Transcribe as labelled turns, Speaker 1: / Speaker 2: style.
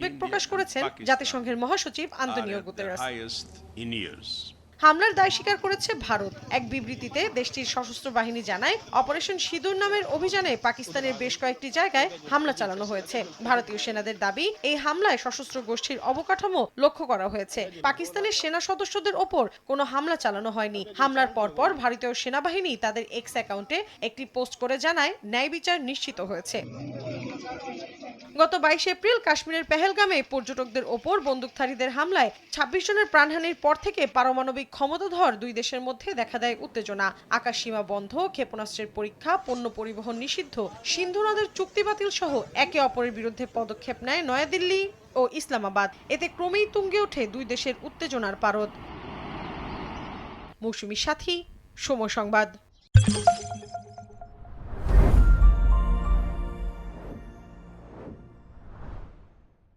Speaker 1: উদ্বেগ প্রকাশ করেছেন জাতিসংঘের মহাসচিব আন্তোনিও গুতেরেস। হামলার দায় স্বীকার করেছে ভারত। এক বিবৃতিতে দেশটির সশস্ত্র বাহিনী জানায়, অপারেশন সিঁদুর নামের অভিযানে পাকিস্তানের বেশ কয়েকটি জায়গায় হামলা চালানো হয়েছে। ভারতীয় সেনাদের দাবি, এই হামলায় সশস্ত্র গোষ্ঠীর অবকাঠামো লক্ষ্য করা হয়েছে। পাকিস্তানের সেনা সদস্যদের ওপর কোনো হামলা চালানো হয়নি। হামলার পরপর ভারতীয় সেনাবাহিনী তাদের এক্স অ্যাকাউন্টে একটি পোস্ট করে জানায়, ন্যায় বিচার নিশ্চিত হয়েছে। গত 22 এপ্রিল কাশ্মীরের পেহেলগামে পর্যটকদের ওপর বন্দুকধারীদের হামলায় 26 জনের প্রাণহানির পর থেকে পারমাণবিক ক্ষমতাধর দুই দেশের মধ্যে দেখা দেয় উত্তেজনা। আকাশসীমা বন্ধ, ক্ষেপণাস্ত্রের পরীক্ষা, পণ্য পরিবহন নিষিদ্ধ, সিন্ধু নদের চুক্তি বাতিল সহ একে অপরের বিরুদ্ধে পদক্ষেপ নেয় নয়াদিল্লি ও ইসলামাবাদ। এতে ক্রমেই তুঙ্গে ওঠে দুই দেশের উত্তেজনার পারদ। মৌসুমী সাথী, সময় সংবাদ।